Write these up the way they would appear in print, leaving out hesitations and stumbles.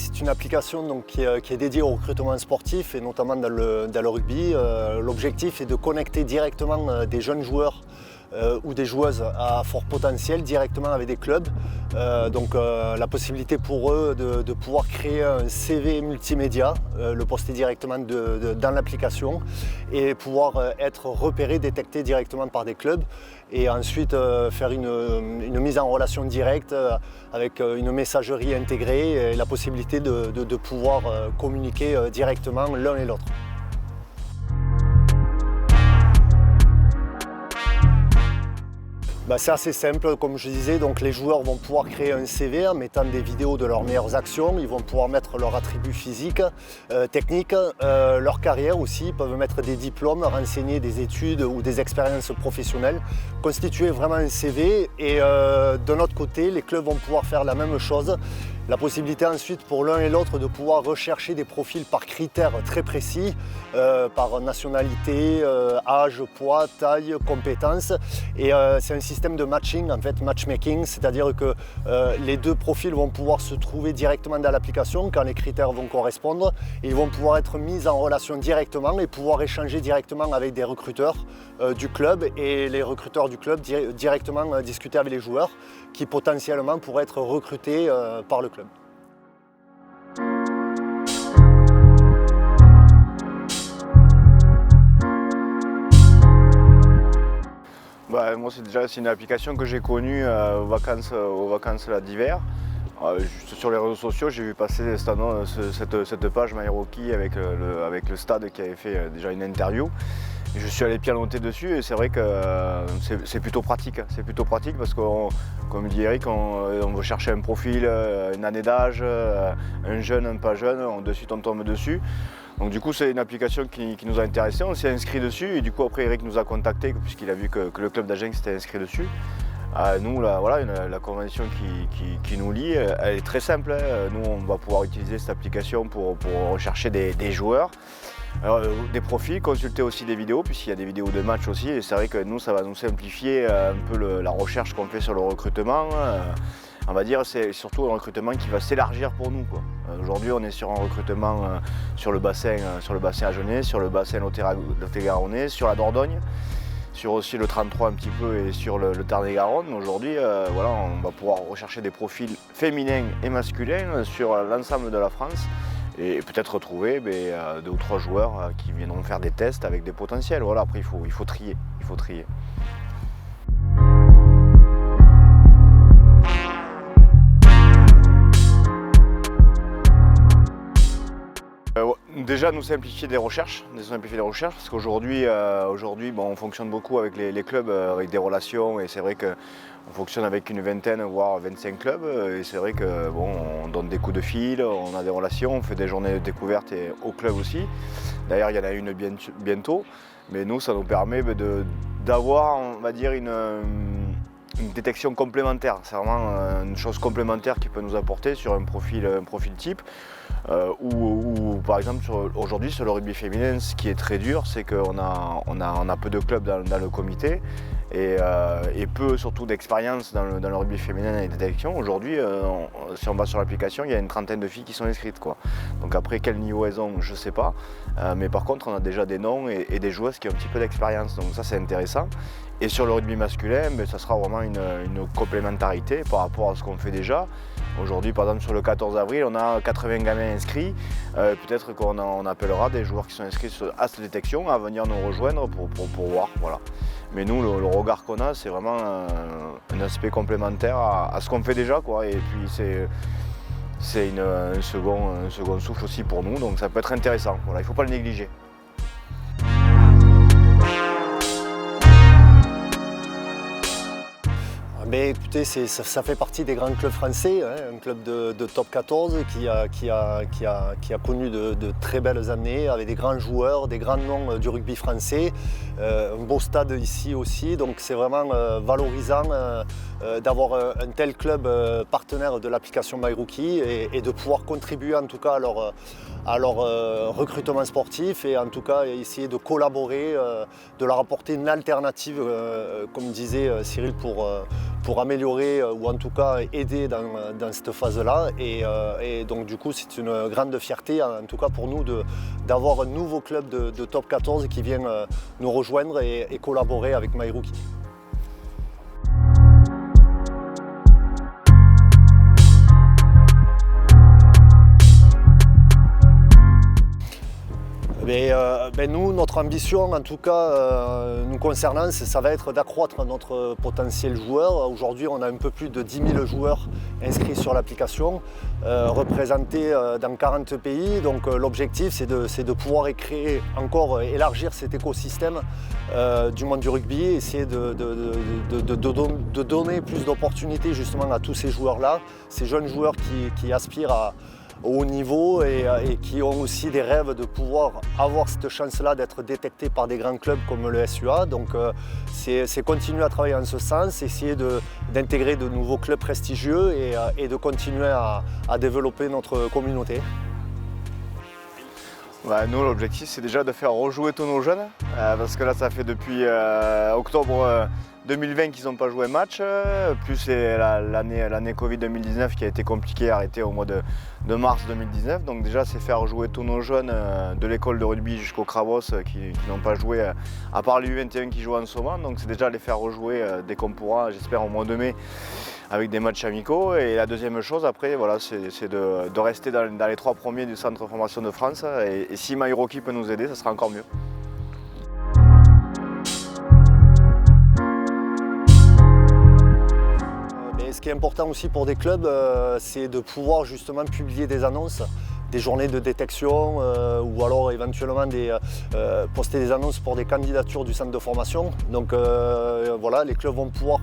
c'est une application donc, qui est dédiée au recrutement sportif et notamment dans le rugby. L'objectif est de connecter directement des jeunes joueurs ou des joueuses à fort potentiel directement avec des clubs. La possibilité pour eux de pouvoir créer un CV multimédia, le poster directement dans l'application et pouvoir être repéré, détecté directement par des clubs et ensuite faire une mise en relation directe avec une messagerie intégrée et la possibilité de pouvoir communiquer directement l'un et l'autre. C'est assez simple, comme je disais, donc les joueurs vont pouvoir créer un CV en mettant des vidéos de leurs meilleures actions, ils vont pouvoir mettre leurs attributs physiques, techniques, leur carrière aussi, ils peuvent mettre des diplômes, renseigner des études ou des expériences professionnelles, constituer vraiment un CV et d'un autre côté, les clubs vont pouvoir faire la même chose. La possibilité ensuite pour l'un et l'autre de pouvoir rechercher des profils par critères très précis, par nationalité, âge, poids, taille, compétences. Et c'est un système de matching, en fait, matchmaking, c'est-à-dire que les deux profils vont pouvoir se trouver directement dans l'application quand les critères vont correspondre. Et ils vont pouvoir être mis en relation directement et pouvoir échanger directement avec des recruteurs du club et les recruteurs du club directement discuter avec les joueurs qui potentiellement pourraient être recrutés par le club. Moi c'est une application que j'ai connue aux vacances d'hiver. Juste sur les réseaux sociaux, j'ai vu passer cette page MyRocky avec le stade qui avait fait déjà une interview. Et je suis allé pianoter dessus et c'est vrai que c'est plutôt pratique. C'est plutôt pratique parce que, comme dit Eric, on veut chercher un profil, une année d'âge, un jeune, un pas jeune, de suite on tombe dessus. Donc du coup c'est une application qui nous a intéressés, on s'est inscrit dessus et du coup après Eric nous a contactés puisqu'il a vu que le club d'Agen s'était inscrit dessus. Nous, la convention qui nous lie, elle est très simple. Nous, on va pouvoir utiliser cette application pour rechercher des joueurs, des profils, consulter aussi des vidéos, puisqu'il y a des vidéos de match aussi. Et c'est vrai que nous, ça va nous simplifier un peu la recherche qu'on fait sur le recrutement. On va dire c'est surtout un recrutement qui va s'élargir pour nous. Aujourd'hui, on est sur un recrutement sur le bassin agenais, sur le bassin lot-et-garonnais, sur la Dordogne, sur aussi le 33 un petit peu et sur le Tarn-et-Garonne. Aujourd'hui, on va pouvoir rechercher des profils féminins et masculins sur l'ensemble de la France et peut-être retrouver 2 ou 3 joueurs qui viendront faire des tests avec des potentiels. Voilà, après il faut trier. Déjà nous simplifier des recherches parce qu'aujourd'hui on fonctionne beaucoup avec les clubs, avec des relations et c'est vrai qu'on fonctionne avec une vingtaine voire 25 clubs et c'est vrai qu'on donne des coups de fil, on a des relations, on fait des journées de découverte au club aussi. D'ailleurs il y en a une bientôt, mais nous ça nous permet d'avoir on va dire une détection complémentaire, c'est vraiment une chose complémentaire qui peut nous apporter sur un profil type. Ou par exemple aujourd'hui sur le rugby féminin, ce qui est très dur, c'est qu'on a peu de clubs dans le comité et peu surtout d'expérience dans le rugby féminin et de détection. Aujourd'hui, si on va sur l'application, il y a une trentaine de filles qui sont inscrites. Donc après quel niveau elles ont, je ne sais pas. Mais par contre, on a déjà des noms et des joueuses qui ont un petit peu d'expérience. Donc ça, c'est intéressant. Et sur le rugby masculin, ça sera vraiment une complémentarité par rapport à ce qu'on fait déjà. Aujourd'hui, par exemple, sur le 14 avril, on a 80 gamins inscrits. Peut-être qu'on appellera des joueurs qui sont inscrits à cette détection à venir nous rejoindre pour voir. Voilà. Mais nous, le regard qu'on a, c'est vraiment un aspect complémentaire à ce qu'on fait déjà. Et puis, c'est un second souffle aussi pour nous, donc ça peut être intéressant. Voilà, il ne faut pas le négliger. Écoutez, ça fait partie des grands clubs français, un club de top 14 qui a connu de très belles années avec des grands joueurs, des grands noms du rugby français, un beau stade ici aussi, donc c'est vraiment valorisant d'avoir un tel club partenaire de l'application MyRookie et de pouvoir contribuer en tout cas à leur recrutement sportif et en tout cas essayer de collaborer, de leur apporter une alternative, comme disait Cyril, pour améliorer ou en tout cas aider dans cette phase-là. Et donc du coup c'est une grande fierté en tout cas pour nous d'avoir un nouveau club de top 14 qui vient nous rejoindre et collaborer avec MyRookie. Nous, notre ambition, en tout cas nous concernant, ça va être d'accroître notre potentiel joueur. Aujourd'hui, on a un peu plus de 10 000 joueurs inscrits sur l'application, représentés dans 40 pays. Donc l'objectif, c'est de pouvoir élargir cet écosystème du monde du rugby, essayer de donner plus d'opportunités justement à tous ces joueurs-là, ces jeunes joueurs qui aspirent au haut niveau et qui ont aussi des rêves de pouvoir avoir cette chance-là d'être détectés par des grands clubs comme le SUA. Donc c'est continuer à travailler en ce sens, essayer d'intégrer de nouveaux clubs prestigieux et de continuer à développer notre communauté. Nous, l'objectif, c'est déjà de faire rejouer tous nos jeunes, parce que là, ça fait depuis octobre 2020 qu'ils n'ont pas joué un match, plus l'année Covid 2019 qui a été compliquée, arrêtée au mois de mars 2019. Donc déjà, c'est faire jouer tous nos jeunes de l'école de rugby jusqu'au Crabos qui n'ont pas joué, à part les U21 qui jouent en ce moment. Donc c'est déjà les faire rejouer dès qu'on pourra, j'espère au mois de mai, avec des matchs amicaux. Et la deuxième chose après, voilà, c'est de rester dans les 3 premiers du centre de formation de France. Et si MyRookie peut nous aider, ça sera encore mieux. Ce qui est important aussi pour des clubs, c'est de pouvoir justement publier des annonces, des journées de détection ou alors éventuellement poster des annonces pour des candidatures du centre de formation. Donc voilà, les clubs vont pouvoir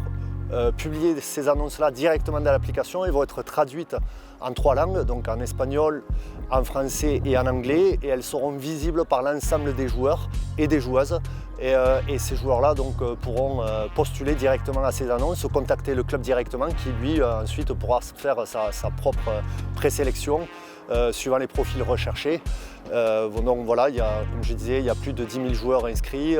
publier ces annonces-là directement dans l'application. Elles vont être traduites en 3 langues, donc en espagnol, en français et en anglais, et elles seront visibles par l'ensemble des joueurs et des joueuses. Et ces joueurs-là pourront postuler directement à ces annonces, contacter le club directement qui lui ensuite pourra faire sa propre présélection suivant les profils recherchés. Donc voilà, comme je disais, il y a plus de 10 000 joueurs inscrits,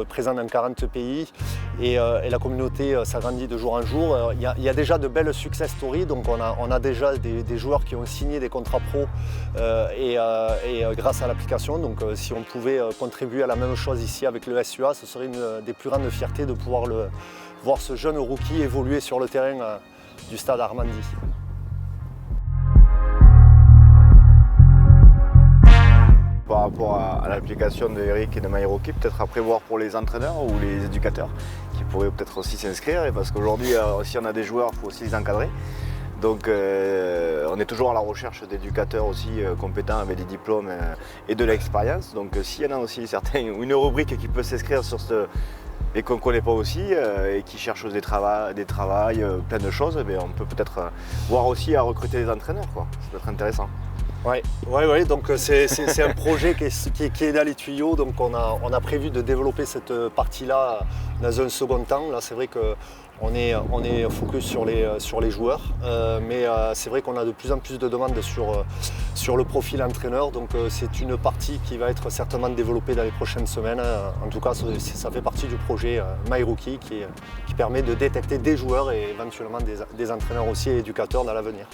présents dans 40 pays et la communauté s'agrandit de jour en jour. Il y a déjà de belles success stories, donc on a déjà des joueurs qui ont signé des contrats pro grâce à l'application. Donc si on pouvait contribuer à la même chose ici avec le SUA, ce serait une des plus grandes fiertés de pouvoir voir ce jeune rookie évoluer sur le terrain du stade Armandie. Par rapport à l'application de Eric et de MyRookie, peut-être à prévoir pour les entraîneurs ou les éducateurs qui pourraient peut-être aussi s'inscrire, parce qu'aujourd'hui, si on a des joueurs, il faut aussi les encadrer. Donc on est toujours à la recherche d'éducateurs aussi compétents avec des diplômes et de l'expérience. Donc s'il y en a aussi certains, ou une rubrique qui peut s'inscrire sur ce et qu'on ne connaît pas aussi et qui cherche des travails, plein de choses, on peut peut-être voir aussi à recruter des entraîneurs, quoi. Ça peut être intéressant. Oui, donc c'est un projet qui est dans les tuyaux, donc on a prévu de développer cette partie-là dans un second temps. Là, c'est vrai qu'on est focus sur les joueurs, mais c'est vrai qu'on a de plus en plus de demandes sur le profil entraîneur, donc c'est une partie qui va être certainement développée dans les prochaines semaines. En tout cas, ça fait partie du projet MyRookie qui permet de détecter des joueurs et éventuellement des entraîneurs aussi et éducateurs dans l'avenir.